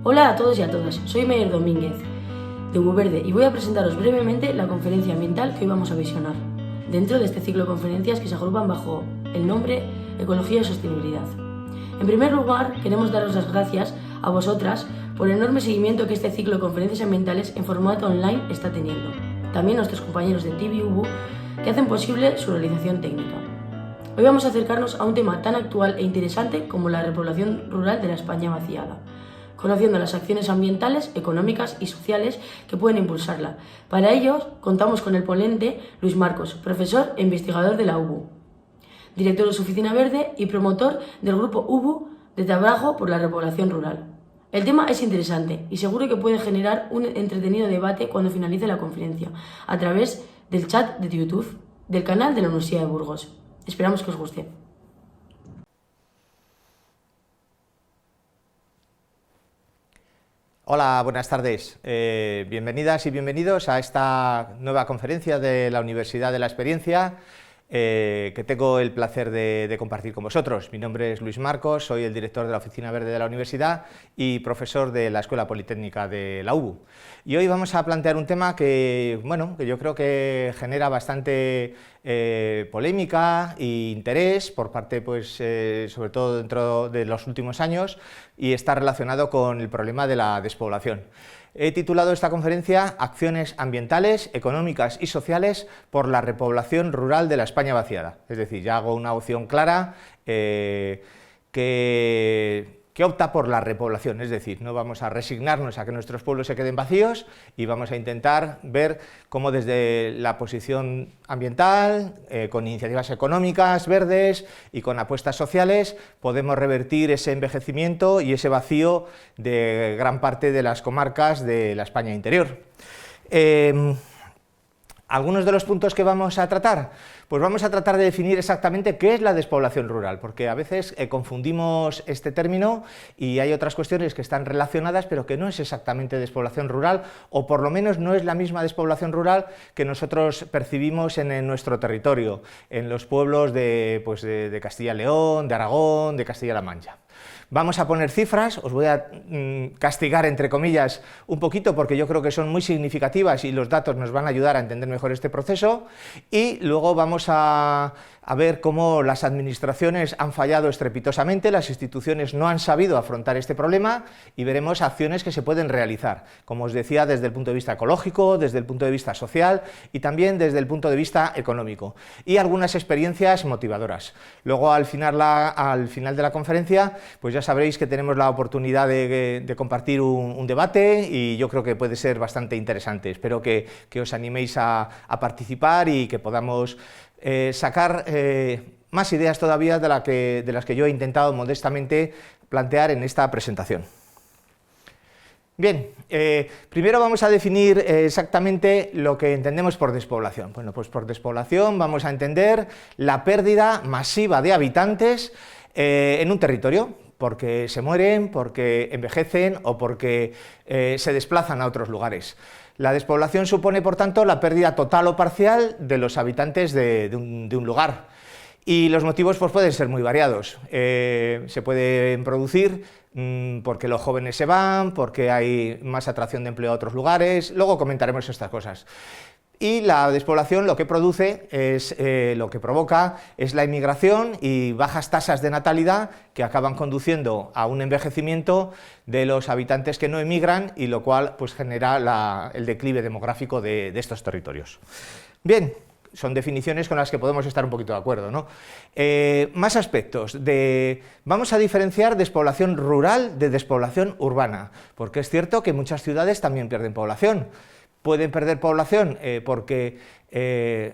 Hola a todos y a todas, soy Meyer Domínguez de Ubuverde y voy a presentaros brevemente la conferencia ambiental que hoy vamos a visionar, dentro de este ciclo de conferencias que se agrupan bajo el nombre Ecología y Sostenibilidad. En primer lugar, queremos daros las gracias a vosotras por el enorme seguimiento que este ciclo de conferencias ambientales en formato online está teniendo. También a nuestros compañeros de TV Ubu que hacen posible su realización técnica. Hoy vamos a acercarnos a un tema tan actual e interesante como la repoblación rural de la España vaciada, conociendo las acciones ambientales, económicas y sociales que pueden impulsarla. Para ello, contamos con el ponente Luis Marcos, profesor e investigador de la UBU, director de su oficina verde y promotor del grupo UBU de trabajo por la repoblación rural. El tema es interesante y seguro que puede generar un entretenido debate cuando finalice la conferencia, a través del chat de YouTube del canal de la Universidad de Burgos. Esperamos que os guste. Hola, buenas tardes. Bienvenidas y bienvenidos a esta nueva conferencia de la Universidad de la Experiencia que tengo el placer de compartir con vosotros. Mi nombre es Luis Marcos, soy el director de la Oficina Verde de la Universidad y profesor de la Escuela Politécnica de la UBU. Y hoy vamos a plantear un tema que yo creo que genera bastante polémica e interés por parte, sobre todo dentro de los últimos años, y está relacionado con el problema de la despoblación. He titulado esta conferencia Acciones ambientales, económicas y sociales por la repoblación rural de la España vaciada. Es decir, ya hago una opción clara que opta por la repoblación, es decir, no vamos a resignarnos a que nuestros pueblos se queden vacíos y vamos a intentar ver cómo desde la posición ambiental, con iniciativas económicas, verdes y con apuestas sociales, podemos revertir ese envejecimiento y ese vacío de gran parte de las comarcas de la España interior. ¿Algunos de los puntos que vamos a tratar? Pues vamos a tratar de definir exactamente qué es la despoblación rural, porque a veces confundimos este término y hay otras cuestiones que están relacionadas, pero que no es exactamente despoblación rural, o por lo menos no es la misma despoblación rural que nosotros percibimos en nuestro territorio, en los pueblos de Castilla y León, de Aragón, de Castilla-La Mancha. Vamos a poner cifras, os voy a castigar entre comillas un poquito porque yo creo que son muy significativas y los datos nos van a ayudar a entender mejor este proceso, y luego vamos a ver cómo las administraciones han fallado estrepitosamente, las instituciones no han sabido afrontar este problema, y veremos acciones que se pueden realizar, como os decía, desde el punto de vista ecológico, desde el punto de vista social y también desde el punto de vista económico, y algunas experiencias motivadoras. Luego al final de la conferencia, pues ya sabréis que tenemos la oportunidad de compartir un debate, y yo creo que puede ser bastante interesante. Espero que os animéis a participar y que podamos sacar más ideas todavía de las que yo he intentado modestamente plantear en esta presentación. Bien, primero vamos a definir exactamente lo que entendemos por despoblación. Bueno, pues por despoblación vamos a entender la pérdida masiva de habitantes en un territorio, porque se mueren, porque envejecen o porque se desplazan a otros lugares. La despoblación supone, por tanto, la pérdida total o parcial de los habitantes de un lugar. Y los motivos pueden ser muy variados. Se pueden producir porque los jóvenes se van, porque hay más atracción de empleo a otros lugares. Luego comentaremos estas cosas. Y la despoblación lo que provoca es la inmigración y bajas tasas de natalidad que acaban conduciendo a un envejecimiento de los habitantes que no emigran, y lo cual genera el declive demográfico de estos territorios. Bien, son definiciones con las que podemos estar un poquito de acuerdo, ¿no? Más aspectos. Vamos a diferenciar despoblación rural de despoblación urbana, porque es cierto que muchas ciudades también pierden población. Pueden perder población porque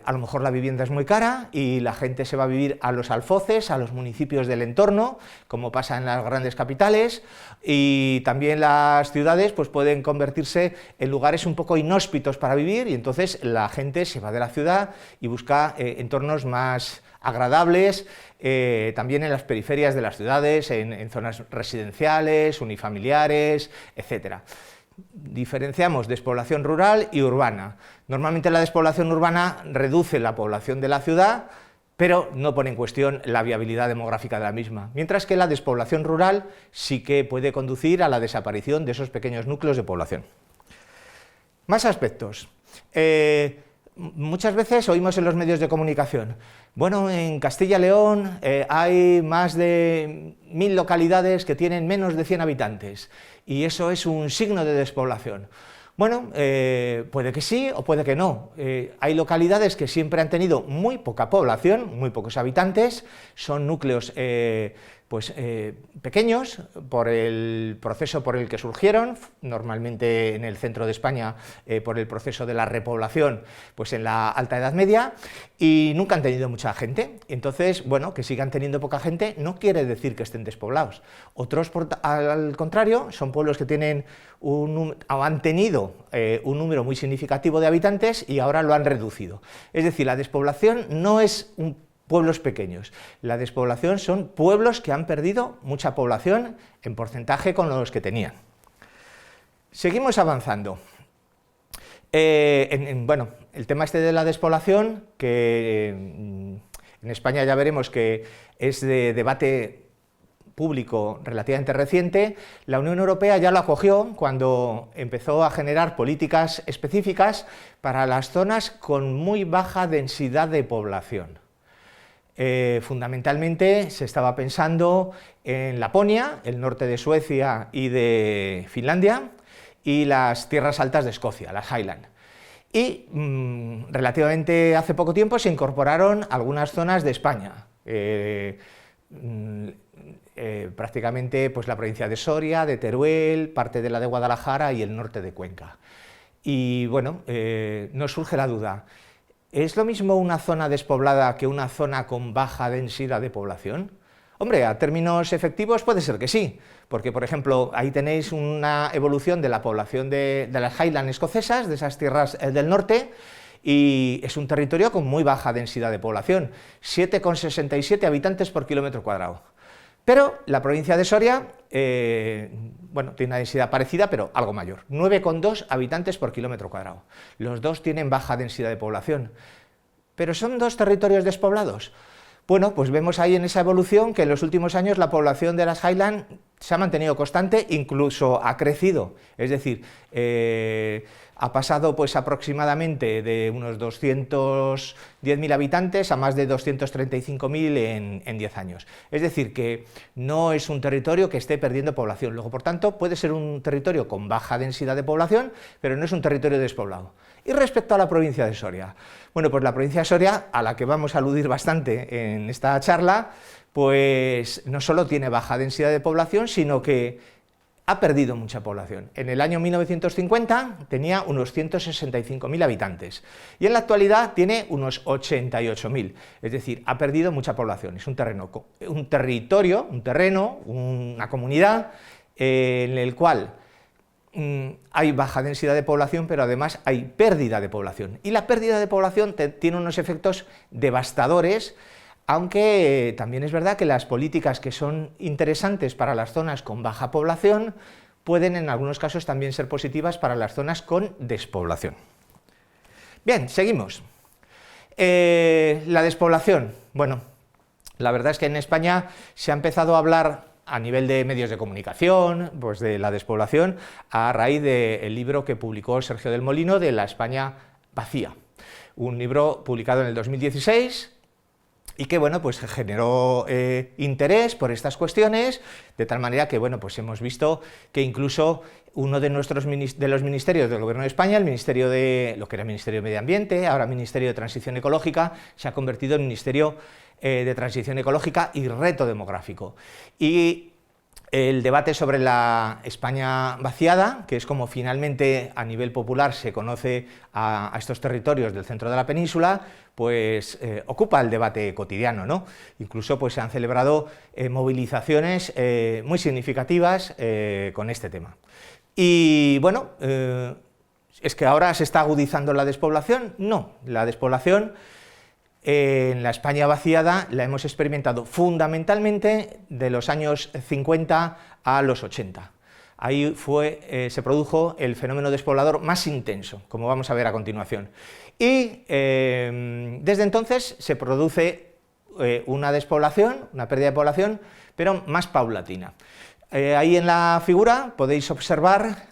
a lo mejor la vivienda es muy cara y la gente se va a vivir a los alfoces, a los municipios del entorno, como pasa en las grandes capitales, y también las ciudades pueden convertirse en lugares un poco inhóspitos para vivir, y entonces la gente se va de la ciudad y busca entornos más agradables, también en las periferias de las ciudades, en zonas residenciales, unifamiliares, etcétera. Diferenciamos despoblación rural y urbana. Normalmente la despoblación urbana reduce la población de la ciudad, pero no pone en cuestión la viabilidad demográfica de la misma, mientras que la despoblación rural sí que puede conducir a la desaparición de esos pequeños núcleos de población. Más aspectos. Muchas veces oímos en los medios de comunicación, bueno, en Castilla y León hay más de 1000 localidades que tienen menos de 100 habitantes, y eso es un signo de despoblación. Bueno, puede que sí o puede que no. Hay localidades que siempre han tenido muy poca población, muy pocos habitantes, son núcleos pequeños por el proceso por el que surgieron, normalmente en el centro de España por el proceso de la repoblación pues en la Alta Edad Media, y nunca han tenido mucha gente. Entonces, bueno, que sigan teniendo poca gente no quiere decir que estén despoblados. Otros, al contrario, son pueblos que tienen han tenido un número muy significativo de habitantes y ahora lo han reducido. Es decir, la despoblación no es pueblos pequeños. La despoblación son pueblos que han perdido mucha población en porcentaje con los que tenían. Seguimos avanzando. Bueno, el tema este de la despoblación, que en España ya veremos que es de debate público relativamente reciente, la Unión Europea ya lo acogió cuando empezó a generar políticas específicas para las zonas con muy baja densidad de población. Fundamentalmente se estaba pensando en Laponia, el norte de Suecia y de Finlandia, y las tierras altas de Escocia, las Highland. Y relativamente hace poco tiempo se incorporaron algunas zonas de España, prácticamente pues, la provincia de Soria, de Teruel, parte de la de Guadalajara y el norte de Cuenca. Y bueno, nos surge la duda, ¿es lo mismo una zona despoblada que una zona con baja densidad de población? Hombre, a términos efectivos puede ser que sí, porque por ejemplo ahí tenéis una evolución de la población de las Highlands escocesas, de esas tierras del norte, y es un territorio con muy baja densidad de población, 7,67 habitantes por kilómetro cuadrado. Pero la provincia de Soria, bueno, tiene una densidad parecida, pero algo mayor, 9,2 habitantes por kilómetro cuadrado. Los dos tienen baja densidad de población. ¿Pero son dos territorios despoblados? Bueno, pues vemos ahí en esa evolución que en los últimos años la población de las Highlands se ha mantenido constante, incluso ha crecido, es decir, ha pasado pues aproximadamente de unos 210.000 habitantes a más de 235.000 en 10 años. Es decir, que no es un territorio que esté perdiendo población, luego por tanto puede ser un territorio con baja densidad de población, pero no es un territorio despoblado. Y respecto a la provincia de Soria, bueno, pues la provincia de Soria, a la que vamos a aludir bastante en esta charla, pues no solo tiene baja densidad de población, sino que ha perdido mucha población. En el año 1950 tenía unos 165.000 habitantes y en la actualidad tiene unos 88.000, es decir, ha perdido mucha población. Es un terreno, una comunidad en el cual hay baja densidad de población, pero además hay pérdida de población. Y la pérdida de población tiene unos efectos devastadores, aunque también es verdad que las políticas que son interesantes para las zonas con baja población pueden en algunos casos también ser positivas para las zonas con despoblación. Bien, seguimos. La despoblación. Bueno, la verdad es que en España se ha empezado a hablar a nivel de medios de comunicación, pues de la despoblación, a raíz del libro que publicó Sergio del Molino de La España vacía, un libro publicado en el 2016 y que bueno, pues generó interés por estas cuestiones, de tal manera que bueno, pues hemos visto que incluso uno de los ministerios del Gobierno de España, el Ministerio de lo que era Ministerio de Medio Ambiente, ahora Ministerio de Transición Ecológica, se ha convertido en Ministerio de Transición Ecológica y Reto Demográfico. Y el debate sobre la España vaciada, que es como finalmente a nivel popular se conoce a estos territorios del centro de la península, pues ocupa el debate cotidiano, ¿no? Incluso pues se han celebrado movilizaciones muy significativas con este tema. Y bueno, ¿es que ahora se está agudizando la despoblación? No, la despoblación en la España vaciada la hemos experimentado fundamentalmente de los años 50 a los 80. Ahí se produjo el fenómeno despoblador más intenso, como vamos a ver a continuación. Y desde entonces se produce una despoblación, una pérdida de población, pero más paulatina. Ahí en la figura podéis observar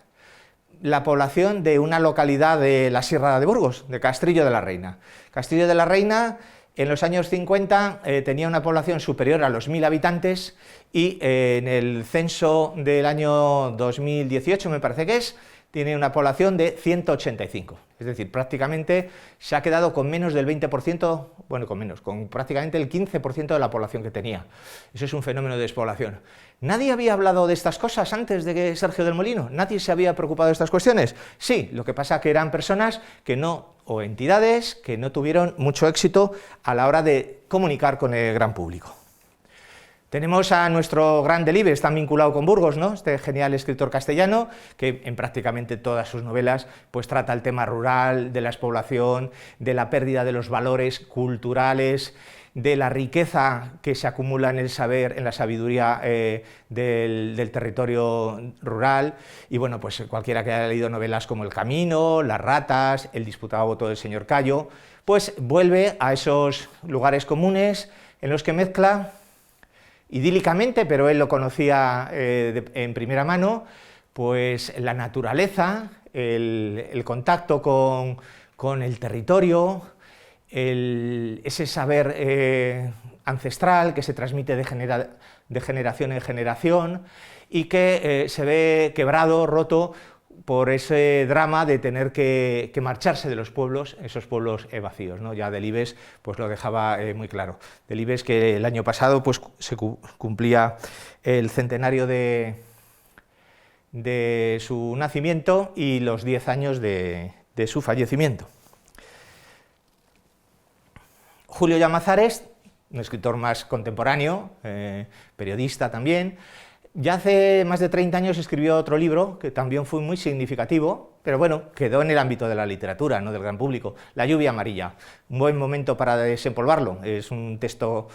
la población de una localidad de la Sierra de Burgos, de Castrillo de la Reina. Castrillo de la Reina en los años 50 tenía una población superior a los 1000 habitantes y en el censo del año 2018, me parece que es, tiene una población de 185, es decir, prácticamente se ha quedado con menos del 20%, bueno, con prácticamente el 15% de la población que tenía. Eso es un fenómeno de despoblación. ¿Nadie había hablado de estas cosas antes de que Sergio del Molino? ¿Nadie se había preocupado de estas cuestiones? Sí, lo que pasa que eran personas que no, o entidades que no tuvieron mucho éxito a la hora de comunicar con el gran público. Tenemos a nuestro gran Delibes, está vinculado con Burgos, ¿no? Este genial escritor castellano, que en prácticamente todas sus novelas pues trata el tema rural, de la despoblación, de la pérdida de los valores culturales, de la riqueza que se acumula en el saber, en la sabiduría del territorio rural, y bueno, pues cualquiera que haya leído novelas como El Camino, Las Ratas, El disputado voto del señor Cayo, pues vuelve a esos lugares comunes en los que mezcla idílicamente, pero él lo conocía en primera mano, pues la naturaleza, el contacto con el territorio, ese saber ancestral que se transmite de generación en generación y que se ve quebrado, roto por ese drama de tener que marcharse de los pueblos, esos pueblos vacíos, ¿no? Ya Delibes pues lo dejaba muy claro. Delibes, que el año pasado pues se cumplía el centenario de su nacimiento y los 10 años de su fallecimiento. Julio Llamazares, un escritor más contemporáneo, periodista también. Ya hace más de 30 años escribió otro libro que también fue muy significativo, pero bueno, quedó en el ámbito de la literatura, no del gran público, La lluvia amarilla. Un buen momento para desempolvarlo, es un texto,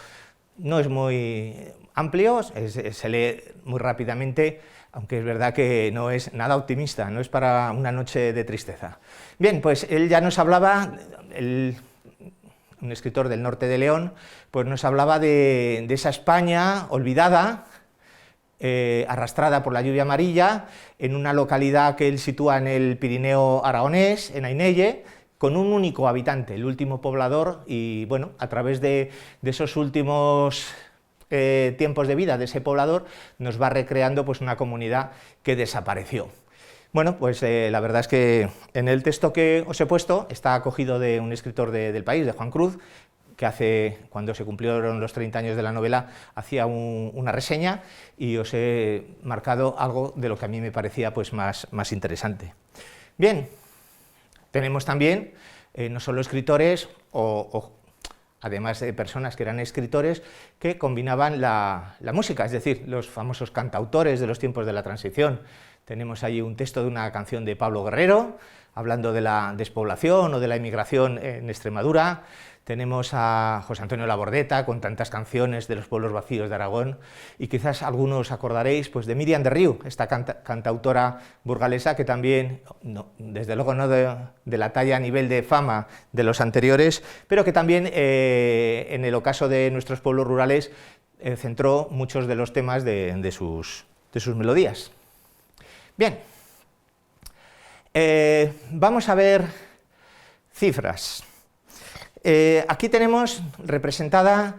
no es muy amplio, se lee muy rápidamente, aunque es verdad que no es nada optimista, no es para una noche de tristeza. Bien, pues él ya nos hablaba, un escritor del norte de León, pues nos hablaba de esa España olvidada, arrastrada por la lluvia amarilla, en una localidad que él sitúa en el Pirineo aragonés, en Ainelle, con un único habitante, el último poblador, y bueno, a través de esos últimos tiempos de vida de ese poblador, nos va recreando pues una comunidad que desapareció. Bueno, pues la verdad es que en el texto que os he puesto está acogido de un escritor del País, de Juan Cruz, que cuando se cumplieron los 30 años de la novela, hacía una reseña y os he marcado algo de lo que a mí me parecía pues más interesante. Bien, tenemos también no solo escritores además de personas que eran escritores que combinaban la música, es decir, los famosos cantautores de los tiempos de la transición. Tenemos ahí un texto de una canción de Pablo Guerrero, hablando de la despoblación o de la emigración en Extremadura. Tenemos a José Antonio Labordeta con tantas canciones de los pueblos vacíos de Aragón, y quizás algunos os acordaréis pues, de Miriam de Riu, esta cantautora burgalesa que también, desde luego no de la talla a nivel de fama de los anteriores, pero que también en el ocaso de nuestros pueblos rurales centró muchos de los temas de sus melodías. Bien, vamos a ver cifras. Aquí tenemos representada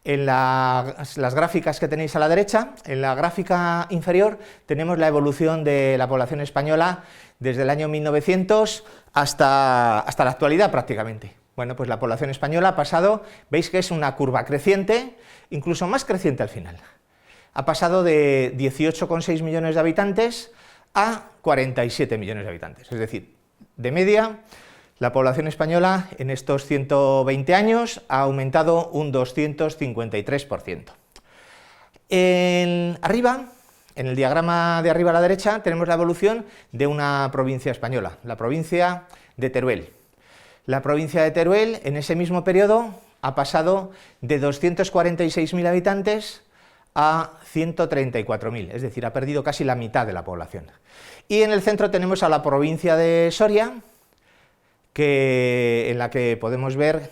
en las gráficas que tenéis a la derecha, en la gráfica inferior tenemos la evolución de la población española desde el año 1900 hasta la actualidad prácticamente. Bueno, pues la población española ha pasado, veis que es una curva creciente, incluso más creciente al final. Ha pasado de 18,6 millones de habitantes a 47 millones de habitantes, es decir, de media, la población española en estos 120 años ha aumentado un 253%. Arriba, en el diagrama de arriba a la derecha, tenemos la evolución de una provincia española, la provincia de Teruel. La provincia de Teruel, en ese mismo periodo, ha pasado de 246.000 habitantes a 134.000, es decir, ha perdido casi la mitad de la población. Y en el centro tenemos a la provincia de Soria, en la que podemos ver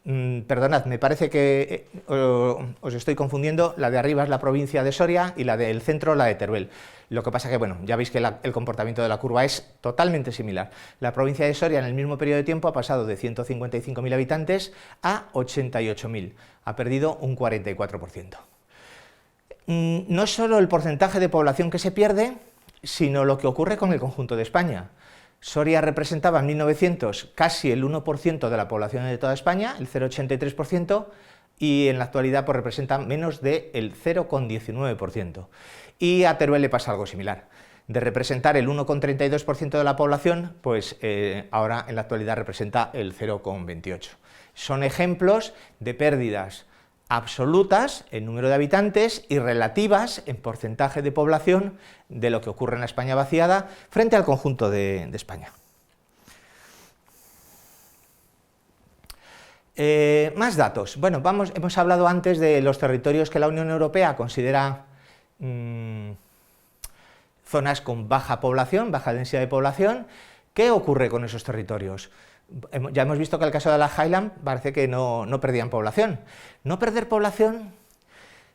Perdonad, me parece que os estoy confundiendo, la de arriba es la provincia de Soria y la del centro la de Teruel. Lo que pasa que, bueno, ya veis que el comportamiento de la curva es totalmente similar. La provincia de Soria en el mismo periodo de tiempo ha pasado de 155.000 habitantes a 88.000, ha perdido un 44%. No es solo el porcentaje de población que se pierde, sino lo que ocurre con el conjunto de España. Soria representaba en 1900 casi el 1% de la población de toda España, el 0,83%, y en la actualidad pues, representa menos del 0,19%. Y a Teruel le pasa algo similar. De representar el 1,32% de la población, pues ahora en la actualidad representa el 0,28%. Son ejemplos de pérdidas absolutas en número de habitantes y relativas en porcentaje de población de lo que ocurre en la España vaciada frente al conjunto de España. Más datos. Bueno, hemos hablado antes de los territorios que la Unión Europea considera zonas con baja población, baja densidad de población. ¿Qué ocurre con esos territorios? Ya hemos visto que en el caso de las Highlands parece que no perdían población. No perder población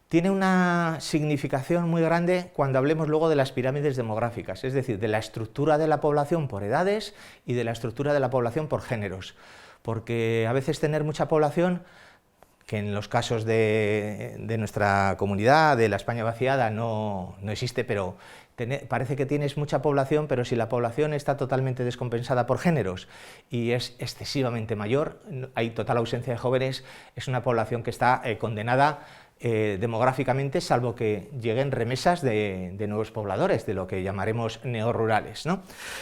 tiene una significación muy grande cuando hablemos luego de las pirámides demográficas, es decir, de la estructura de la población por edades y de la estructura de la población por géneros, porque a veces tener mucha población, que en los casos de nuestra comunidad, de la España vaciada, no existe, pero parece que tienes mucha población, pero si la población está totalmente descompensada por géneros y es excesivamente mayor, hay total ausencia de jóvenes, es una población que está condenada demográficamente, salvo que lleguen remesas de nuevos pobladores, de lo que llamaremos neorurales, ¿no?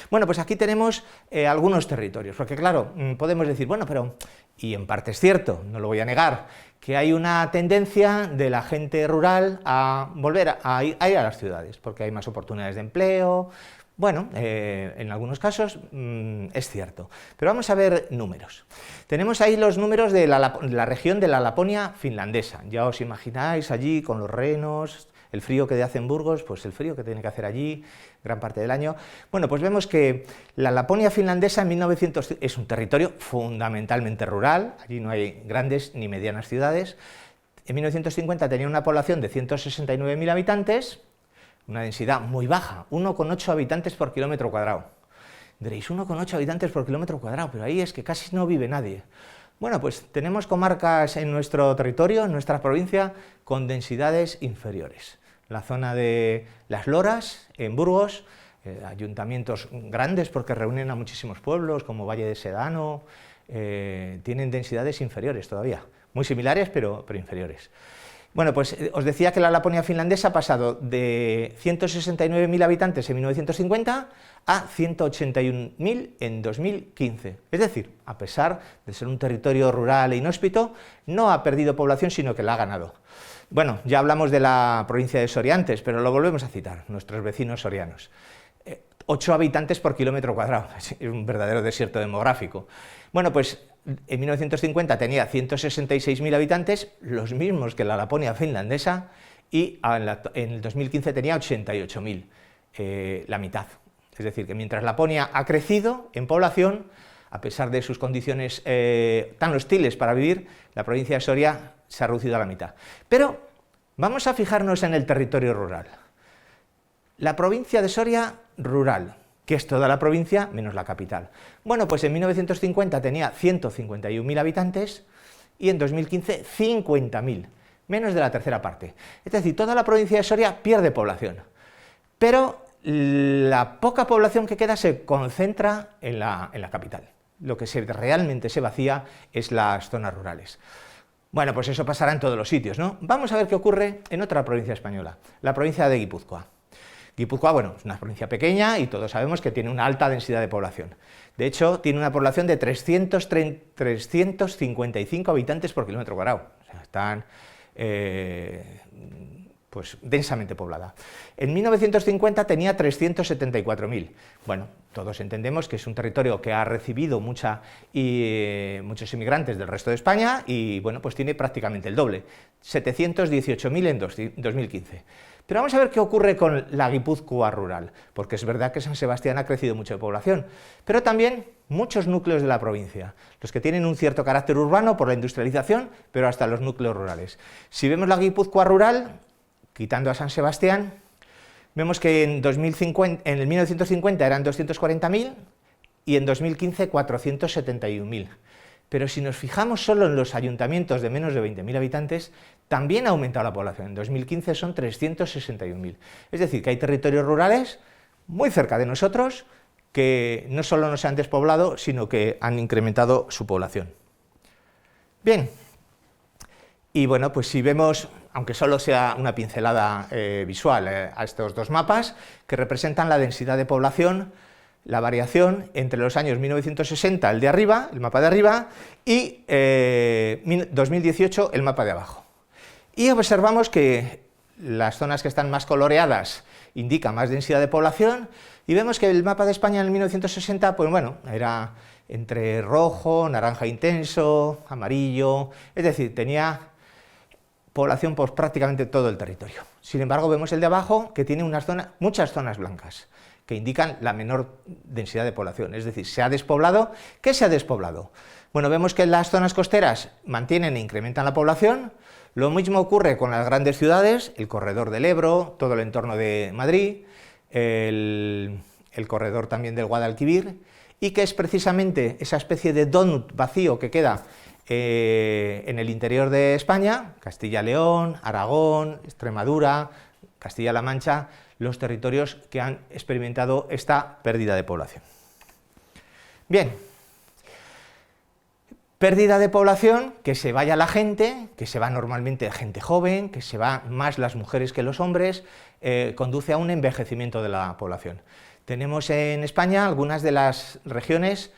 Bueno, pues aquí tenemos algunos territorios, porque claro, podemos decir, bueno, pero, y en parte es cierto, no lo voy a negar, que hay una tendencia de la gente rural a volver a ir a las ciudades, porque hay más oportunidades de empleo. Bueno, en algunos casos es cierto, pero vamos a ver números. Tenemos ahí los números de la región de la Laponia finlandesa. Ya os imagináis allí con los renos, el frío que hace en Burgos, pues el frío que tiene que hacer allí gran parte del año. Bueno, pues vemos que la Laponia finlandesa en 1900 es un territorio fundamentalmente rural, allí no hay grandes ni medianas ciudades. En 1950 tenía una población de 169.000 habitantes, una densidad muy baja, 1,8 habitantes por kilómetro cuadrado. Diréis, 1,8 habitantes por kilómetro cuadrado, pero ahí es que casi no vive nadie. Bueno, pues tenemos comarcas en nuestro territorio, en nuestra provincia, con densidades inferiores. La zona de Las Loras, en Burgos, ayuntamientos grandes porque reúnen a muchísimos pueblos, como Valle de Sedano, tienen densidades inferiores todavía, muy similares, pero inferiores. Bueno, pues os decía que la Laponia finlandesa ha pasado de 169.000 habitantes en 1950 a 181.000 en 2015. Es decir, a pesar de ser un territorio rural e inhóspito, no ha perdido población, sino que la ha ganado. Bueno, ya hablamos de la provincia de Soria antes, pero lo volvemos a citar, nuestros vecinos sorianos. 8 habitantes por kilómetro cuadrado, es un verdadero desierto demográfico. Bueno, pues en 1950 tenía 166.000 habitantes, los mismos que la Laponia finlandesa, y en el 2015 tenía 88.000, la mitad. Es decir, que mientras Laponia ha crecido en población, a pesar de sus condiciones tan hostiles para vivir, la provincia de Soria se ha reducido a la mitad. Pero vamos a fijarnos en el territorio rural. La provincia de Soria, rural, que es toda la provincia menos la capital. Bueno, pues en 1950 tenía 151.000 habitantes y en 2015 50.000, menos de la tercera parte. Es decir, toda la provincia de Soria pierde población, pero la poca población que queda se concentra en la capital. Lo que realmente se vacía es las zonas rurales. Bueno, pues eso pasará en todos los sitios, ¿no? Vamos a ver qué ocurre en otra provincia española, la provincia de Guipúzcoa. Guipúzcoa, bueno, es una provincia pequeña y todos sabemos que tiene una alta densidad de población. De hecho, tiene una población de 355 habitantes por kilómetro cuadrado. O sea, están pues densamente poblada. En 1950 tenía 374.000. Bueno, todos entendemos que es un territorio que ha recibido muchos inmigrantes del resto de España y, bueno, pues tiene prácticamente el doble, 718.000 en 2015. Pero vamos a ver qué ocurre con la Guipúzcoa rural, porque es verdad que San Sebastián ha crecido mucho de población, pero también muchos núcleos de la provincia, los que tienen un cierto carácter urbano por la industrialización, pero hasta los núcleos rurales. Si vemos la Guipúzcoa rural, quitando a San Sebastián, vemos que en el 1950 eran 240.000 y en 2015 471.000. Pero si nos fijamos solo en los ayuntamientos de menos de 20.000 habitantes, también ha aumentado la población. En 2015 son 361.000. Es decir, que hay territorios rurales muy cerca de nosotros que no solo no se han despoblado, sino que han incrementado su población. Bien, y bueno, pues si vemos, aunque solo sea una pincelada visual, a estos dos mapas, que representan la densidad de población, la variación entre los años 1960, el de arriba, el mapa de arriba, y 2018, el mapa de abajo. Y observamos que las zonas que están más coloreadas indican más densidad de población, y vemos que el mapa de España en 1960, pues bueno, era entre rojo, naranja intenso, amarillo, es decir, tenía población por prácticamente todo el territorio. Sin embargo, vemos el de abajo, que tiene muchas zonas blancas, que indican la menor densidad de población, es decir, se ha despoblado. ¿Qué se ha despoblado? Bueno, vemos que las zonas costeras mantienen e incrementan la población, lo mismo ocurre con las grandes ciudades, el corredor del Ebro, todo el entorno de Madrid, el corredor también del Guadalquivir, y que es precisamente esa especie de donut vacío que queda en el interior de España, Castilla-León, Aragón, Extremadura, Castilla-La Mancha, los territorios que han experimentado esta pérdida de población. Bien, pérdida de población, que se vaya la gente, que se va normalmente gente joven, que se van más las mujeres que los hombres, conduce a un envejecimiento de la población. Tenemos en España algunas de las regiones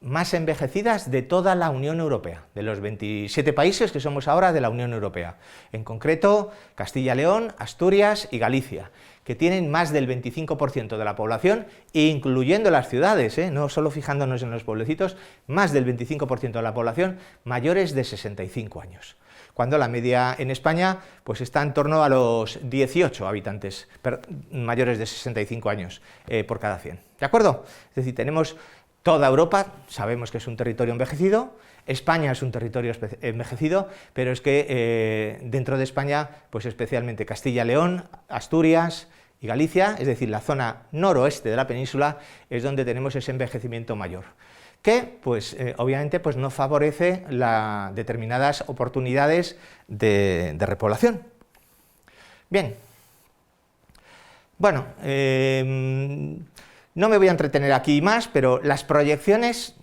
más envejecidas de toda la Unión Europea, de los 27 países que somos ahora de la Unión Europea, en concreto Castilla-León, Asturias y Galicia, que tienen más del 25% de la población, incluyendo las ciudades, no solo fijándonos en los pueblecitos, más del 25% de la población mayores de 65 años, cuando la media en España pues está en torno a los 18 habitantes mayores de 65 años por cada 100, ¿de acuerdo? Es decir, tenemos toda Europa, sabemos que es un territorio envejecido, España es un territorio envejecido, pero es que dentro de España, pues especialmente Castilla-León, Asturias y Galicia, es decir, la zona noroeste de la península, es donde tenemos ese envejecimiento mayor, que pues obviamente pues no favorece determinadas oportunidades de repoblación. Bien, bueno, no me voy a entretener aquí más, pero las proyecciones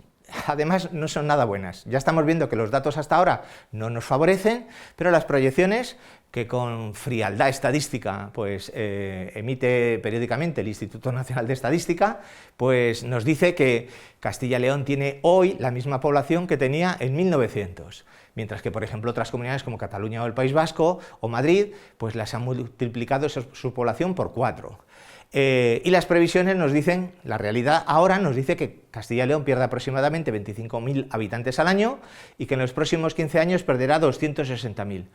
además no son nada buenas. Ya estamos viendo que los datos hasta ahora no nos favorecen, pero las proyecciones que con frialdad estadística pues, emite periódicamente el Instituto Nacional de Estadística, pues nos dice que Castilla y León tiene hoy la misma población que tenía en 1900. Mientras que, por ejemplo, otras comunidades como Cataluña o el País Vasco o Madrid, pues las han multiplicado su población por 4. Y las previsiones nos dicen, la realidad ahora nos dice que Castilla y León pierde aproximadamente 25.000 habitantes al año y que en los próximos 15 años perderá 260.000.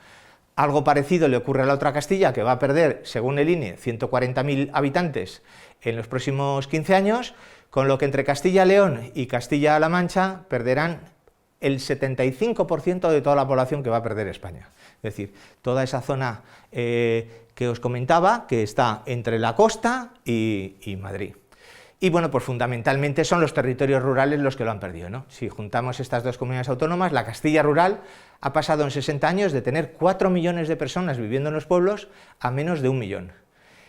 Algo parecido le ocurre a la otra Castilla, que va a perder, según el INE, 140.000 habitantes en los próximos 15 años, con lo que entre Castilla y León y Castilla-La Mancha perderán el 75% de toda la población que va a perder España. Es decir, toda esa zona que os comentaba, que está entre la costa y Madrid. Y bueno, pues fundamentalmente son los territorios rurales los que lo han perdido, ¿no? Si juntamos estas dos comunidades autónomas, la Castilla rural ha pasado en 60 años de tener 4 millones de personas viviendo en los pueblos a menos de 1 millón.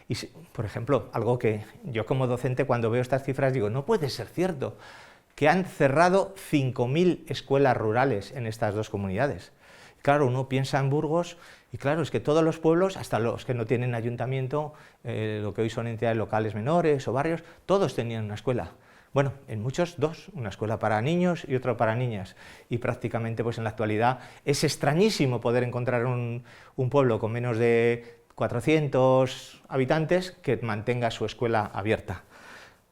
Y, por ejemplo, algo que yo como docente cuando veo estas cifras digo, no puede ser cierto, que han cerrado 5.000 escuelas rurales en estas dos comunidades. Claro, uno piensa en Burgos y claro, es que todos los pueblos, hasta los que no tienen ayuntamiento, lo que hoy son entidades locales menores o barrios, todos tenían una escuela. Bueno, en muchos dos, una escuela para niños y otra para niñas, y prácticamente pues en la actualidad es extrañísimo poder encontrar un pueblo con menos de 400 habitantes que mantenga su escuela abierta.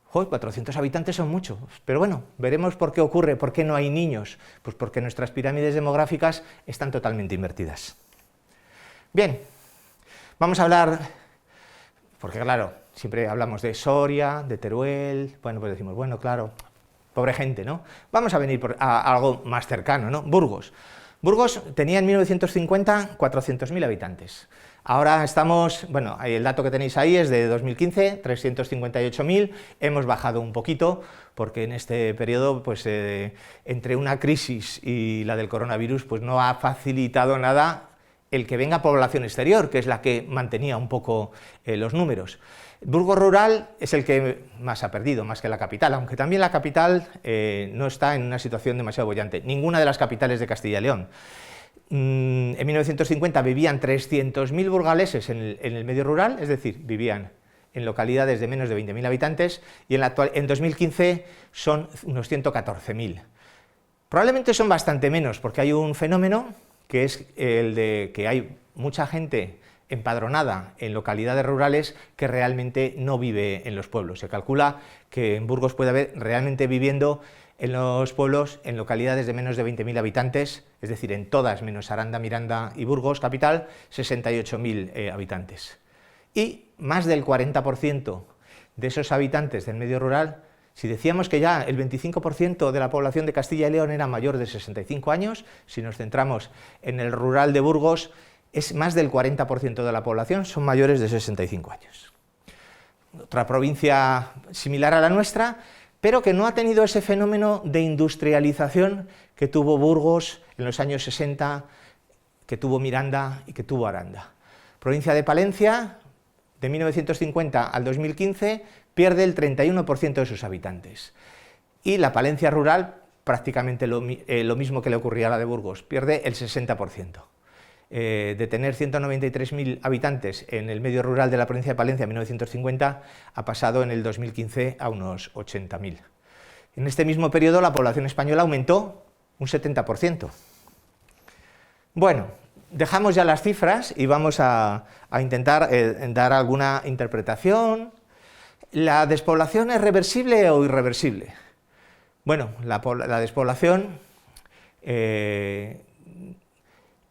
¡Joder, 400 habitantes son muchos! Pero bueno, veremos por qué ocurre, por qué no hay niños. Pues porque nuestras pirámides demográficas están totalmente invertidas. Bien, vamos a hablar, porque claro, siempre hablamos de Soria, de Teruel, bueno, pues decimos, bueno, claro, pobre gente, ¿no? Vamos a venir a algo más cercano, ¿no? Burgos. Burgos tenía en 1950 400.000 habitantes. Ahora estamos, bueno, el dato que tenéis ahí es de 2015, 358.000, hemos bajado un poquito, porque en este periodo, pues entre una crisis y la del coronavirus, pues no ha facilitado nada el que venga población exterior, que es la que mantenía un poco los números. Burgos rural es el que más ha perdido, más que la capital, aunque también la capital no está en una situación demasiado boyante, ninguna de las capitales de Castilla y León. En 1950 vivían 300.000 burgaleses en el medio rural, es decir, vivían en localidades de menos de 20.000 habitantes, y en 2015 son unos 114.000. Probablemente son bastante menos, porque hay un fenómeno que es el de que hay mucha gente empadronada en localidades rurales que realmente no vive en los pueblos. Se calcula que en Burgos puede haber realmente viviendo en los pueblos, en localidades de menos de 20.000 habitantes, es decir, en todas menos Aranda, Miranda y Burgos, capital, 68.000 habitantes. Y más del 40% de esos habitantes del medio rural, si decíamos que ya el 25% de la población de Castilla y León era mayor de 65 años, si nos centramos en el rural de Burgos, es más del 40% de la población son mayores de 65 años. Otra provincia similar a la nuestra, pero que no ha tenido ese fenómeno de industrialización que tuvo Burgos en los años 60, que tuvo Miranda y que tuvo Aranda. Provincia de Palencia, de 1950 al 2015, pierde el 31% de sus habitantes. Y la Palencia rural, prácticamente lo mismo que le ocurría a la de Burgos, pierde el 60%. De tener 193.000 habitantes en el medio rural de la provincia de Palencia en 1950, ha pasado en el 2015 a unos 80.000. En este mismo periodo la población española aumentó un 70%. Bueno, dejamos ya las cifras y vamos a intentar dar alguna interpretación. ¿La despoblación es reversible o irreversible? Bueno, la despoblación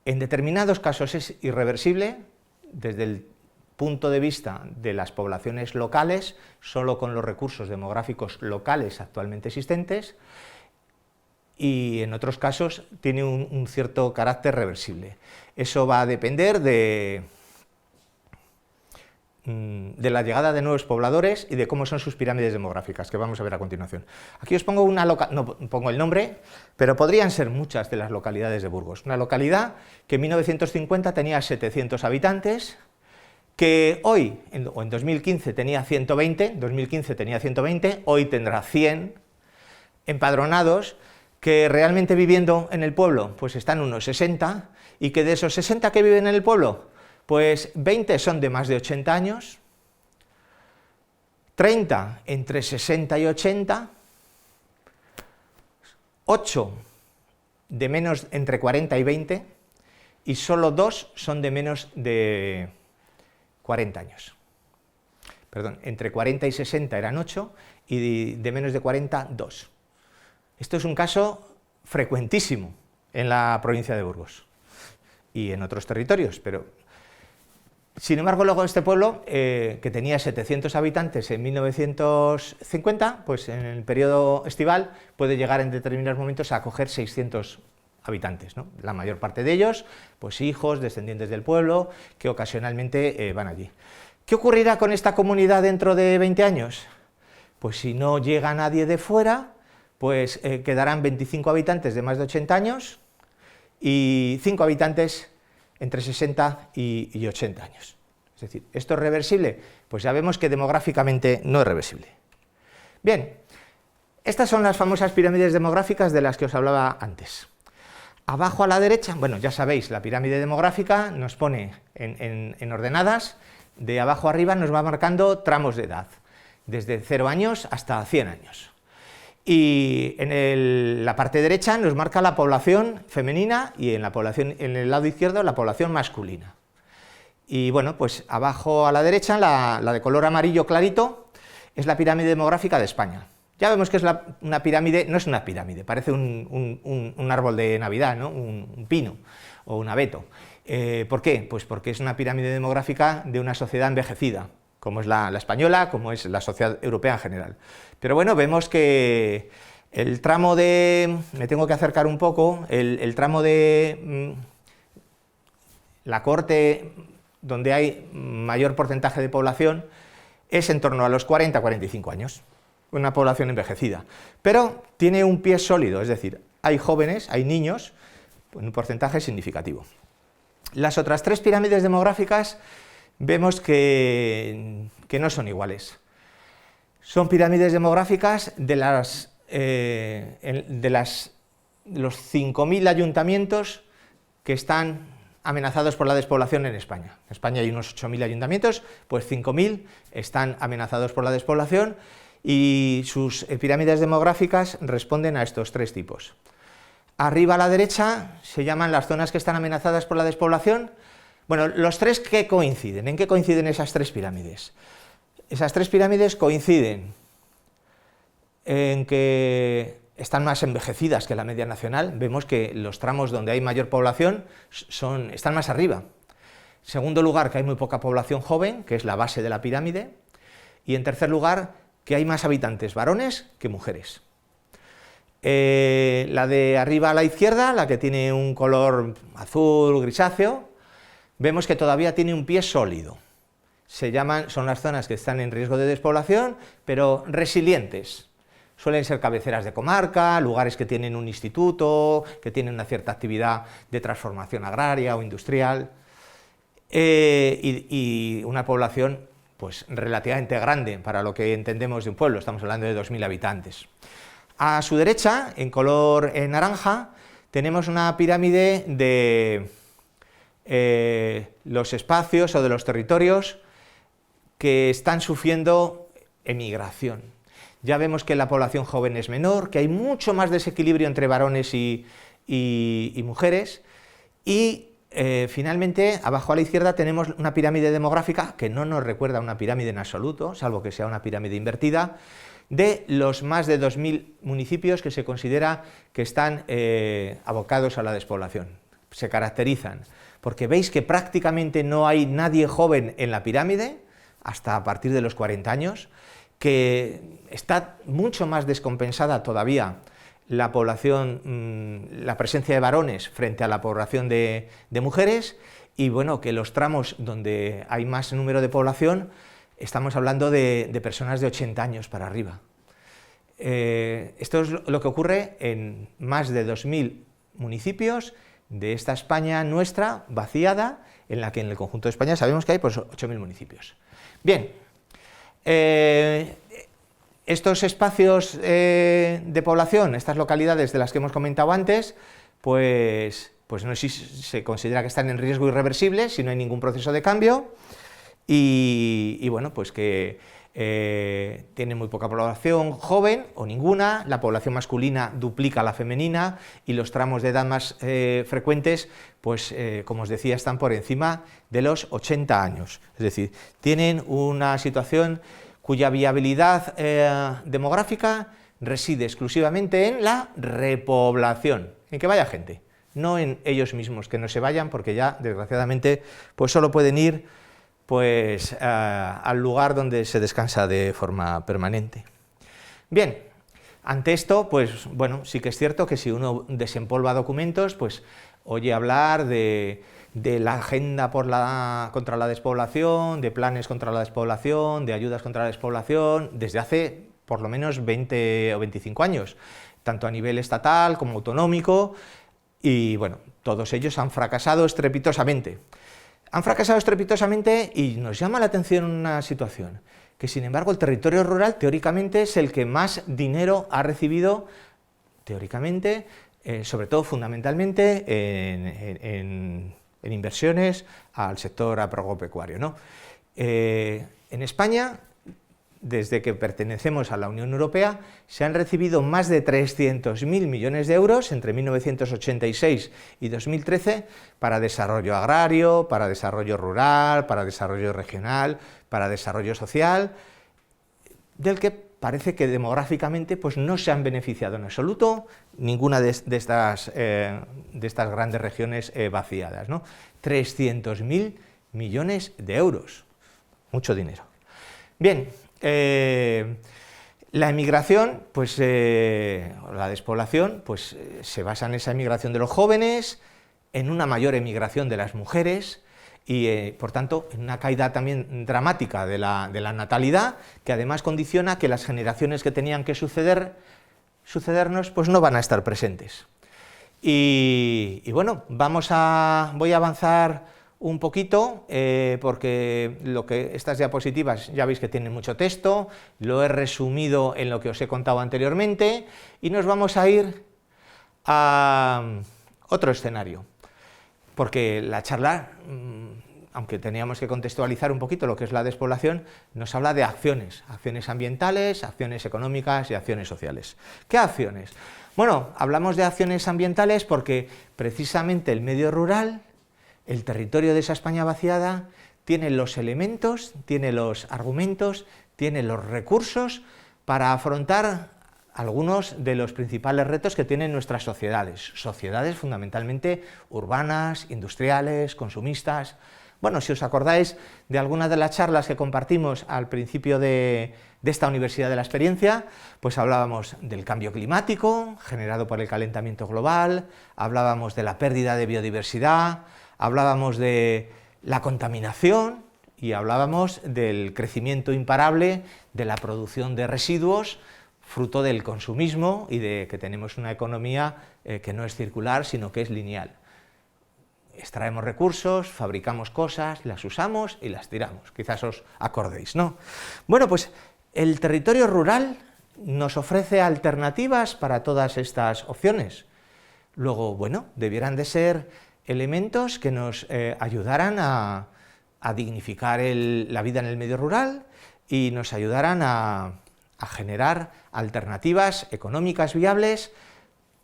en determinados casos es irreversible desde el punto de vista de las poblaciones locales, solo con los recursos demográficos locales actualmente existentes, y en otros casos tiene un cierto carácter reversible. Eso va a depender de la llegada de nuevos pobladores y de cómo son sus pirámides demográficas, que vamos a ver a continuación. Aquí os pongo no pongo el nombre, pero podrían ser muchas de las localidades de Burgos. Una localidad que en 1950 tenía 700 habitantes, que hoy, o en 2015 tenía 120, hoy tendrá 100 empadronados, que realmente viviendo en el pueblo pues están unos 60, y que de esos 60 que viven en el pueblo, pues 20 son de más de 80 años, 30 entre 60 y 80, 8 de menos entre 40 y 20, y solo 2 son de menos de 40 años. Perdón, entre 40 y 60 eran 8, y de menos de 40, 2. Esto es un caso frecuentísimo en la provincia de Burgos y en otros territorios, pero sin embargo luego este pueblo, que tenía 700 habitantes en 1950, pues en el periodo estival puede llegar en determinados momentos a acoger 600 habitantes, ¿no? La mayor parte de ellos, pues hijos, descendientes del pueblo, que ocasionalmente van allí. ¿Qué ocurrirá con esta comunidad dentro de 20 años? Pues si no llega nadie de fuera, pues quedarán 25 habitantes de más de 80 años y 5 habitantes entre 60 y 80 años. Es decir, ¿esto es reversible? Pues ya vemos que demográficamente no es reversible. Bien, estas son las famosas pirámides demográficas de las que os hablaba antes. Abajo a la derecha, bueno, ya sabéis, la pirámide demográfica nos pone en ordenadas, de abajo arriba nos va marcando tramos de edad, desde 0 años hasta 100 años. y en la parte derecha nos marca la población femenina y en el lado izquierdo la población masculina. Y bueno, pues abajo a la derecha, la de color amarillo clarito, es la pirámide demográfica de España. Ya vemos que es una pirámide, no es una pirámide, parece un árbol de Navidad, ¿no? Un pino o un abeto. ¿Por qué? Pues porque es una pirámide demográfica de una sociedad envejecida, como es la española, como es la sociedad europea en general. Pero bueno, vemos que el tramo de... me tengo que acercar un poco, el tramo de la corte donde hay mayor porcentaje de población es en torno a los 40-45 años, una población envejecida, pero tiene un pie sólido, es decir, hay jóvenes, hay niños, un porcentaje significativo. Las otras tres pirámides demográficas vemos que no son iguales. Son pirámides demográficas de los 5.000 ayuntamientos que están amenazados por la despoblación en España. En España hay unos 8.000 ayuntamientos, pues 5.000 están amenazados por la despoblación y sus pirámides demográficas responden a estos tres tipos. Arriba a la derecha se llaman las zonas que están amenazadas por la despoblación. Bueno, los tres que coinciden, ¿en qué coinciden esas tres pirámides? Esas tres pirámides coinciden en que están más envejecidas que la media nacional, vemos que los tramos donde hay mayor población están más arriba. En segundo lugar, que hay muy poca población joven, que es la base de la pirámide, y en tercer lugar, que hay más habitantes varones que mujeres. La de arriba a la izquierda, la que tiene un color azul grisáceo, vemos que todavía tiene un pie sólido. Son las zonas que están en riesgo de despoblación, pero resilientes. Suelen ser cabeceras de comarca, lugares que tienen un instituto, que tienen una cierta actividad de transformación agraria o industrial, y una población pues relativamente grande para lo que entendemos de un pueblo, estamos hablando de 2.000 habitantes. A su derecha, en color naranja, tenemos una pirámide de los espacios o de los territorios que están sufriendo emigración. Ya vemos que la población joven es menor, que hay mucho más desequilibrio entre varones y mujeres, y finalmente, abajo a la izquierda tenemos una pirámide demográfica que no nos recuerda a una pirámide en absoluto, salvo que sea una pirámide invertida, de los más de 2.000 municipios que se considera que están abocados a la despoblación. Se caracterizan porque veis que prácticamente no hay nadie joven en la pirámide, hasta a partir de los 40 años, que está mucho más descompensada todavía la población, la presencia de varones frente a la población de mujeres, y bueno, que los tramos donde hay más número de población, estamos hablando de personas de 80 años para arriba. Esto es lo que ocurre en más de 2.000 municipios de esta España nuestra, vaciada, en la que en el conjunto de España sabemos que hay pues 8.000 municipios. Bien, estos espacios de población, estas localidades de las que hemos comentado antes, pues no se considera que están en riesgo irreversible si no hay ningún proceso de cambio, y bueno, pues que tienen muy poca población joven o ninguna, la población masculina duplica la femenina y los tramos de edad más frecuentes, pues como os decía, están por encima de los 80 años, es decir, tienen una situación cuya viabilidad demográfica reside exclusivamente en la repoblación, en que vaya gente, no en ellos mismos que no se vayan, porque ya desgraciadamente pues solo pueden ir pues al lugar donde se descansa de forma permanente. Bien, ante esto, pues bueno, sí que es cierto que si uno desempolva documentos, pues oye hablar de la agenda contra la despoblación, de planes contra la despoblación, de ayudas contra la despoblación, desde hace por lo menos 20 o 25 años, tanto a nivel estatal como autonómico, y bueno, todos ellos han fracasado estrepitosamente. Han fracasado estrepitosamente y nos llama la atención una situación, que sin embargo el territorio rural teóricamente es el que más dinero ha recibido, teóricamente, sobre todo fundamentalmente en inversiones al sector agropecuario, ¿no? En España desde que pertenecemos a la Unión Europea, se han recibido más de 300.000 millones de euros entre 1986 y 2013 para desarrollo agrario, para desarrollo rural, para desarrollo regional, para desarrollo social, del que parece que demográficamente pues, no se han beneficiado en absoluto ninguna de estas grandes regiones vaciadas, ¿no? 300.000 millones de euros, mucho dinero. Bien, la emigración, pues, la despoblación, pues, se basa en esa emigración de los jóvenes, en una mayor emigración de las mujeres y, por tanto, en una caída también dramática de la natalidad, que además condiciona que las generaciones que tenían que sucedernos, pues no van a estar presentes. Y bueno, voy a avanzar un poquito, porque estas diapositivas ya veis que tienen mucho texto, lo he resumido en lo que os he contado anteriormente, y nos vamos a ir a otro escenario, porque la charla, aunque teníamos que contextualizar un poquito lo que es la despoblación, nos habla de acciones ambientales, acciones económicas y acciones sociales. ¿Qué acciones? Bueno, hablamos de acciones ambientales porque precisamente el medio rural, el territorio de esa España vaciada, tiene los elementos, tiene los argumentos, tiene los recursos para afrontar algunos de los principales retos que tienen nuestras sociedades fundamentalmente urbanas, industriales, consumistas. Bueno, si os acordáis de algunas de las charlas que compartimos al principio de esta Universidad de la Experiencia, pues hablábamos del cambio climático generado por el calentamiento global, hablábamos de la pérdida de biodiversidad, hablábamos de la contaminación y hablábamos del crecimiento imparable de la producción de residuos, fruto del consumismo y de que tenemos una economía que no es circular, sino que es lineal. Extraemos recursos, fabricamos cosas, las usamos y las tiramos, quizás os acordéis, ¿no? Bueno, pues el territorio rural nos ofrece alternativas para todas estas opciones. Luego, bueno, debieran de ser elementos que nos ayudaran a dignificar la vida en el medio rural y nos ayudaran a generar alternativas económicas viables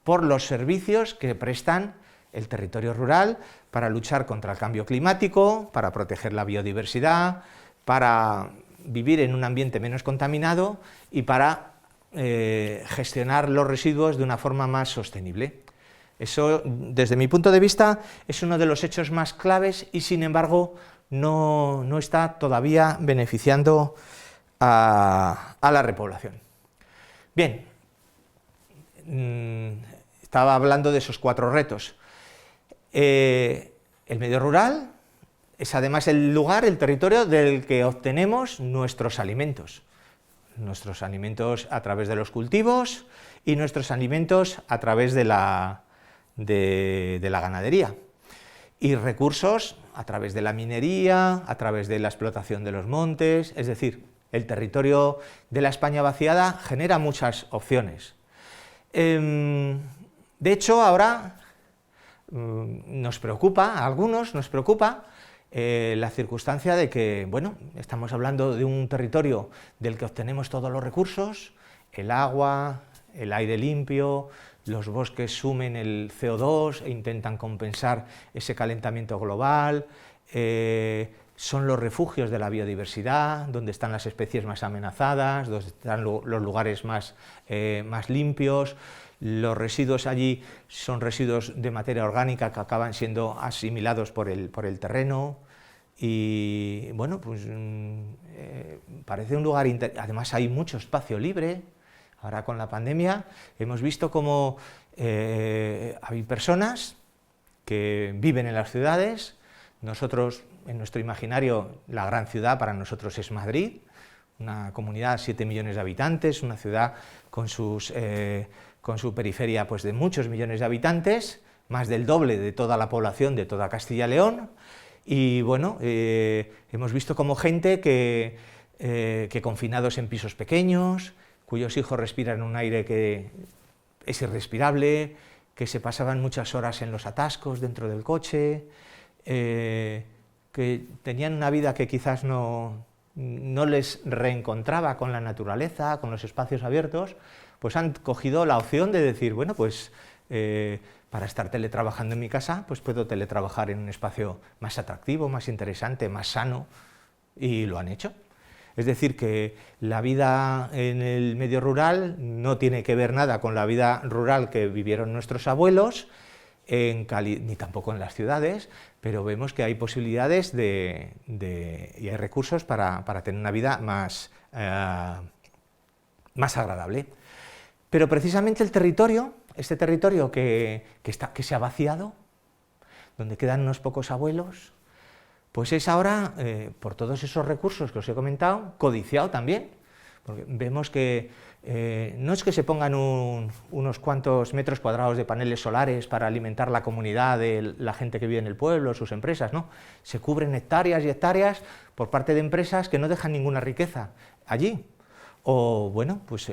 por los servicios que prestan el territorio rural para luchar contra el cambio climático, para proteger la biodiversidad, para vivir en un ambiente menos contaminado y para gestionar los residuos de una forma más sostenible. Eso, desde mi punto de vista, es uno de los hechos más claves y, sin embargo, no está todavía beneficiando a la repoblación. Bien, estaba hablando de esos 4 retos. El medio rural es además el lugar, el territorio del que obtenemos nuestros alimentos a través de los cultivos y nuestros alimentos a través de la ganadería, y recursos a través de la minería, a través de la explotación de los montes. Es decir, el territorio de la España vaciada genera muchas opciones. De hecho, ahora a algunos nos preocupa la circunstancia de que, bueno, estamos hablando de un territorio del que obtenemos todos los recursos, el agua, el aire limpio, los bosques sumen el CO2 e intentan compensar ese calentamiento global, son los refugios de la biodiversidad, donde están las especies más amenazadas, donde están los lugares más limpios. Los residuos allí son residuos de materia orgánica que acaban siendo asimilados por el terreno y, bueno, pues parece un lugar además hay mucho espacio libre. Ahora con la pandemia hemos visto cómo hay personas que viven en las ciudades. Nosotros, en nuestro imaginario, la gran ciudad para nosotros es Madrid, una comunidad de 7 millones de habitantes, una ciudad con su periferia pues, de muchos millones de habitantes, más del doble de toda la población de toda Castilla y León. Y bueno, hemos visto como gente que confinados en pisos pequeños, cuyos hijos respiran un aire que es irrespirable, que se pasaban muchas horas en los atascos dentro del coche, que tenían una vida que quizás no no les reencontraba con la naturaleza, con los espacios abiertos, pues han cogido la opción de decir, bueno, pues para estar teletrabajando en mi casa, pues puedo teletrabajar en un espacio más atractivo, más interesante, más sano, y lo han hecho. Es decir, que la vida en el medio rural no tiene que ver nada con la vida rural que vivieron nuestros abuelos, ni tampoco en las ciudades, pero vemos que hay posibilidades y hay recursos para tener una vida más agradable. Pero precisamente el territorio, este territorio que se ha vaciado, donde quedan unos pocos abuelos, pues es ahora, por todos esos recursos que os he comentado, codiciado también, porque vemos que no es que se pongan unos cuantos metros cuadrados de paneles solares para alimentar la comunidad de la gente que vive en el pueblo, sus empresas, no, se cubren hectáreas y hectáreas por parte de empresas que no dejan ninguna riqueza allí. O, bueno, pues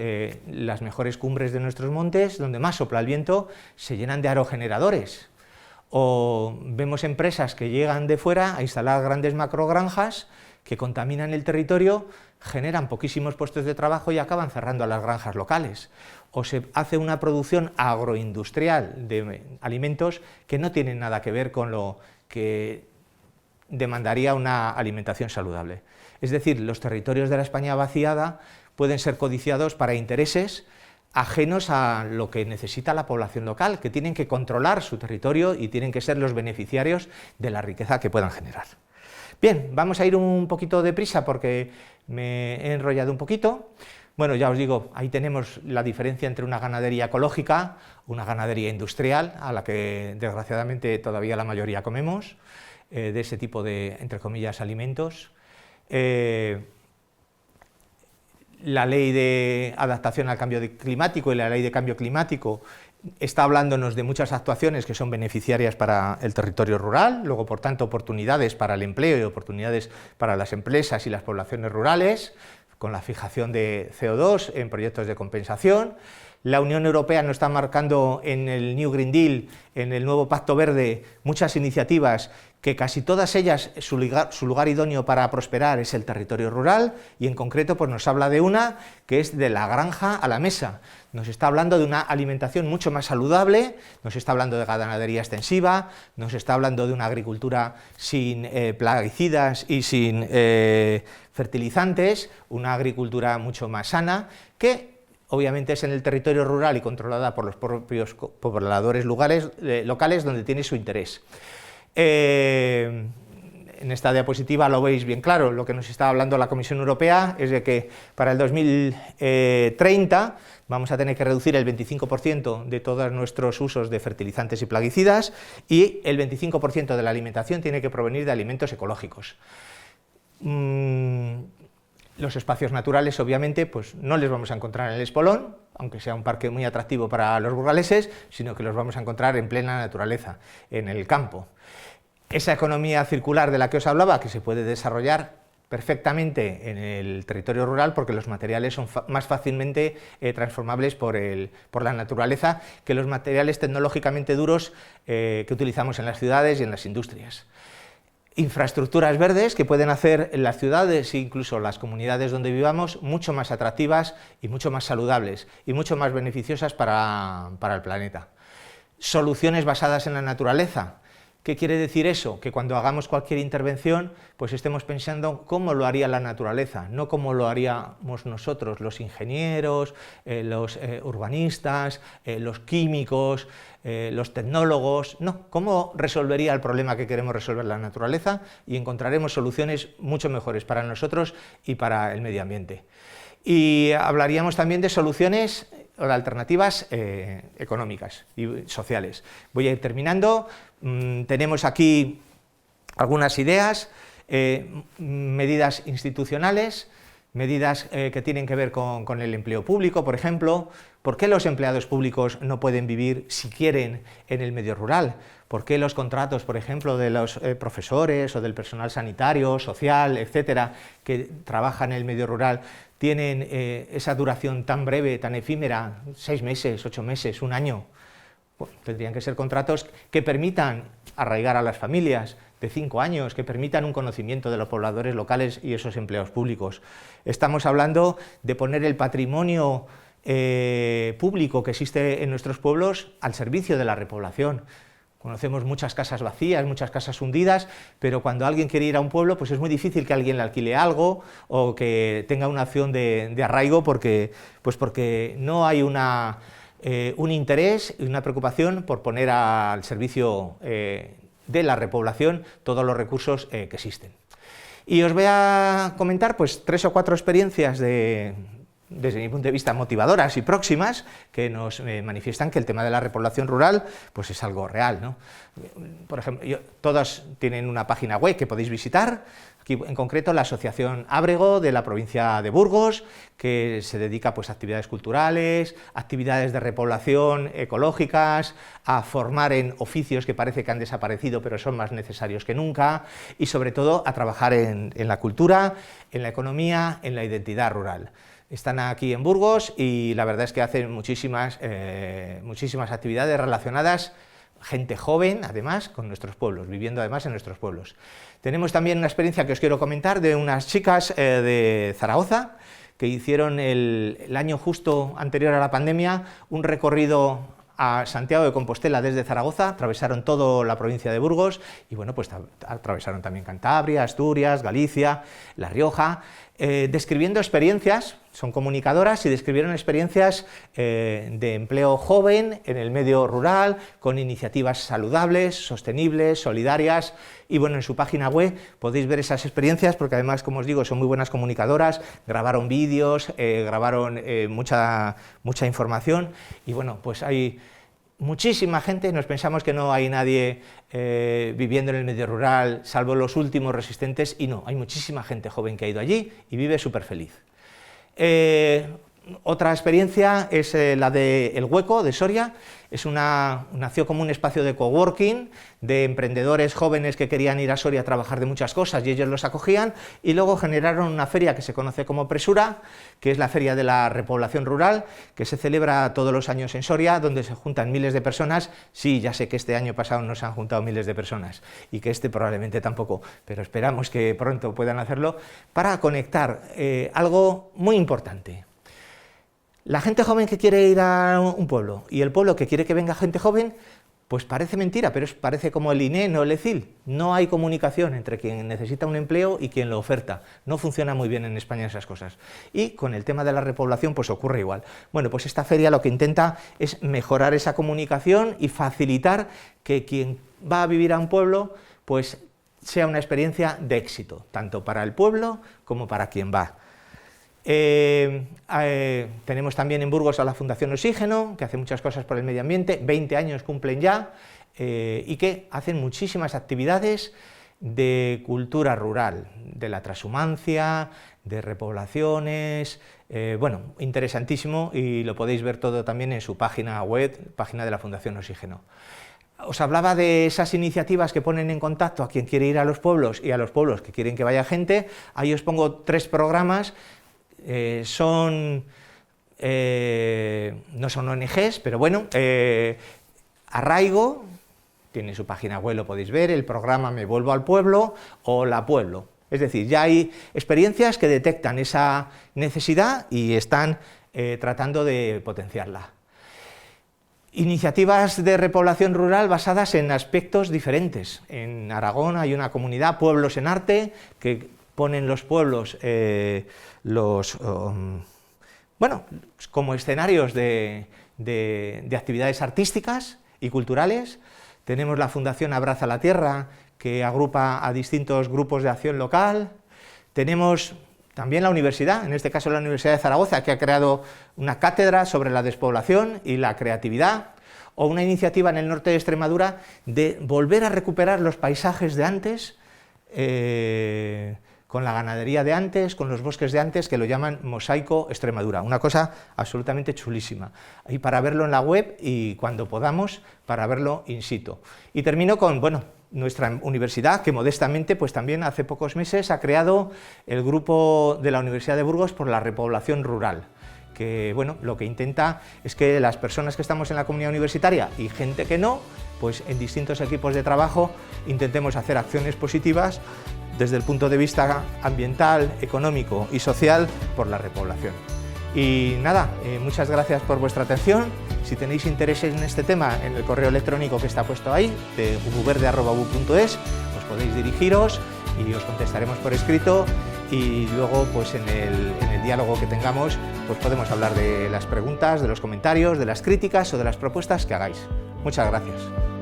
las mejores cumbres de nuestros montes, donde más sopla el viento, se llenan de aerogeneradores. O vemos empresas que llegan de fuera a instalar grandes macrogranjas que contaminan el territorio, generan poquísimos puestos de trabajo y acaban cerrando a las granjas locales. O se hace una producción agroindustrial de alimentos que no tienen nada que ver con lo que demandaría una alimentación saludable. Es decir, los territorios de la España vaciada pueden ser codiciados para intereses ajenos a lo que necesita la población local, que tienen que controlar su territorio y tienen que ser los beneficiarios de la riqueza que puedan generar. Bien, vamos a ir un poquito deprisa porque me he enrollado un poquito. Bueno, ya os digo, ahí tenemos la diferencia entre una ganadería ecológica, una ganadería industrial, a la que desgraciadamente todavía la mayoría comemos, de ese tipo de, entre comillas, alimentos. La ley de adaptación al cambio climático y la ley de cambio climático está hablándonos de muchas actuaciones que son beneficiarias para el territorio rural, luego por tanto oportunidades para el empleo y oportunidades para las empresas y las poblaciones rurales, con la fijación de CO2 en proyectos de compensación. La Unión Europea nos está marcando en el New Green Deal, en el nuevo Pacto Verde, muchas iniciativas que casi todas ellas, su lugar idóneo para prosperar es el territorio rural, y en concreto pues nos habla de una que es de la granja a la mesa. Nos está hablando de una alimentación mucho más saludable, nos está hablando de ganadería extensiva, nos está hablando de una agricultura sin plaguicidas y sin fertilizantes, una agricultura mucho más sana, que obviamente es en el territorio rural y controlada por los propios pobladores locales donde tiene su interés. En esta diapositiva lo veis bien claro, lo que nos está hablando la Comisión Europea es de que para el 2030 vamos a tener que reducir el 25% de todos nuestros usos de fertilizantes y plaguicidas, y el 25% de la alimentación tiene que provenir de alimentos ecológicos. Los espacios naturales, obviamente, pues no les vamos a encontrar en el Espolón, aunque sea un parque muy atractivo para los burgaleses, sino que los vamos a encontrar en plena naturaleza, en el campo. Esa economía circular de la que os hablaba, que se puede desarrollar perfectamente en el territorio rural porque los materiales son más fácilmente transformables por la naturaleza que los materiales tecnológicamente duros que utilizamos en las ciudades y en las industrias. Infraestructuras verdes que pueden hacer las ciudades e incluso las comunidades donde vivamos mucho más atractivas y mucho más saludables y mucho más beneficiosas para el planeta. Soluciones basadas en la naturaleza. ¿Qué quiere decir eso? Que cuando hagamos cualquier intervención, pues estemos pensando cómo lo haría la naturaleza, no cómo lo haríamos nosotros, los ingenieros, los urbanistas, los químicos, los tecnólogos, no, cómo resolvería el problema que queremos resolver la naturaleza, y encontraremos soluciones mucho mejores para nosotros y para el medio ambiente. Y hablaríamos también de soluciones o de alternativas económicas y sociales. Voy a ir terminando. Tenemos aquí algunas ideas, medidas institucionales, medidas que tienen que ver con el empleo público, por ejemplo. ¿Por qué los empleados públicos no pueden vivir, si quieren, en el medio rural? ¿Por qué los contratos, por ejemplo, de los profesores o del personal sanitario, social, etcétera, que trabaja en el medio rural, tienen esa duración tan breve, tan efímera, 6 meses, 8 meses, un año? Bueno, tendrían que ser contratos que permitan arraigar a las familias de 5 años, que permitan un conocimiento de los pobladores locales y esos empleados públicos. Estamos hablando de poner el patrimonio público que existe en nuestros pueblos al servicio de la repoblación. Conocemos muchas casas vacías, muchas casas hundidas, pero cuando alguien quiere ir a un pueblo, pues es muy difícil que alguien le alquile algo o que tenga una opción de arraigo porque no hay un interés y una preocupación por poner al servicio de la repoblación todos los recursos que existen. Y os voy a comentar pues 3 o 4 experiencias desde mi punto de vista, motivadoras y próximas, que nos manifiestan que el tema de la repoblación rural pues es algo real, ¿no? Por ejemplo, todas tienen una página web que podéis visitar, aquí en concreto la Asociación Ábrego de la provincia de Burgos, que se dedica pues, a actividades culturales, actividades de repoblación ecológicas, a formar en oficios que parece que han desaparecido pero son más necesarios que nunca, y sobre todo a trabajar en la cultura, en la economía, en la identidad rural. Están aquí en Burgos y la verdad es que hacen muchísimas actividades relacionadas, gente joven además, con nuestros pueblos, viviendo además en nuestros pueblos. Tenemos también una experiencia que os quiero comentar de unas chicas de Zaragoza que hicieron el año justo anterior a la pandemia un recorrido a Santiago de Compostela desde Zaragoza, atravesaron toda la provincia de Burgos y bueno, pues atravesaron también Cantabria, Asturias, Galicia, La Rioja, describiendo experiencias, son comunicadoras y describieron experiencias de empleo joven en el medio rural, con iniciativas saludables, sostenibles, solidarias, y bueno, en su página web podéis ver esas experiencias porque además, como os digo, son muy buenas comunicadoras, grabaron vídeos, grabaron mucha información y bueno, pues hay muchísima gente, nos pensamos que no hay nadie viviendo en el medio rural, salvo los últimos resistentes, y no, hay muchísima gente joven que ha ido allí y vive súper feliz. Otra experiencia es la de El Hueco, de Soria. Nació como un espacio de coworking, de emprendedores jóvenes que querían ir a Soria a trabajar de muchas cosas y ellos los acogían, y luego generaron una feria que se conoce como Presura, que es la feria de la repoblación rural, que se celebra todos los años en Soria, donde se juntan miles de personas. Sí, ya sé que este año pasado no se han juntado miles de personas, y que este probablemente tampoco, pero esperamos que pronto puedan hacerlo, para conectar algo muy importante. La gente joven que quiere ir a un pueblo y el pueblo que quiere que venga gente joven, pues parece mentira, pero parece como el INEN o el ECIL. No hay comunicación entre quien necesita un empleo y quien lo oferta. No funciona muy bien en España esas cosas. Y con el tema de la repoblación pues ocurre igual. Bueno, pues esta feria lo que intenta es mejorar esa comunicación y facilitar que quien va a vivir a un pueblo pues sea una experiencia de éxito, tanto para el pueblo como para quien va. Tenemos también en Burgos a la Fundación Oxígeno, que hace muchas cosas por el medio ambiente, 20 años cumplen ya, y que hacen muchísimas actividades de cultura rural, de la transhumancia, de repoblaciones, bueno, interesantísimo, y lo podéis ver todo también en su página web, página de la Fundación Oxígeno. Os hablaba de esas iniciativas que ponen en contacto a quien quiere ir a los pueblos y a los pueblos que quieren que vaya gente. Ahí os pongo 3 programas. No son ONGs, pero bueno, Arraigo, tiene su página web, lo podéis ver, el programa Me Vuelvo al Pueblo o La Pueblo. Es decir, ya hay experiencias que detectan esa necesidad y están tratando de potenciarla. Iniciativas de repoblación rural basadas en aspectos diferentes. En Aragón hay una comunidad, Pueblos en Arte, que ponen los pueblos como escenarios de actividades artísticas y culturales. Tenemos la Fundación Abraza la Tierra, que agrupa a distintos grupos de acción local. Tenemos también la universidad, en este caso la Universidad de Zaragoza, que ha creado una cátedra sobre la despoblación y la creatividad, o una iniciativa en el norte de Extremadura de volver a recuperar los paisajes de antes, con la ganadería de antes, con los bosques de antes, que lo llaman Mosaico Extremadura, una cosa absolutamente chulísima. Y para verlo en la web y cuando podamos, para verlo in situ. Y termino con, bueno, nuestra universidad, que modestamente, pues también hace pocos meses ha creado el grupo de la Universidad de Burgos por la repoblación rural, que bueno, lo que intenta es que las personas que estamos en la comunidad universitaria y gente que no, pues en distintos equipos de trabajo intentemos hacer acciones positivas desde el punto de vista ambiental, económico y social por la repoblación. Y nada, muchas gracias por vuestra atención. Si tenéis interés en este tema, en el correo electrónico que está puesto ahí, de ubuverde@ubu.es, pues podéis dirigiros y os contestaremos por escrito, y luego pues en el diálogo que tengamos pues podemos hablar de las preguntas, de los comentarios, de las críticas o de las propuestas que hagáis. Muchas gracias.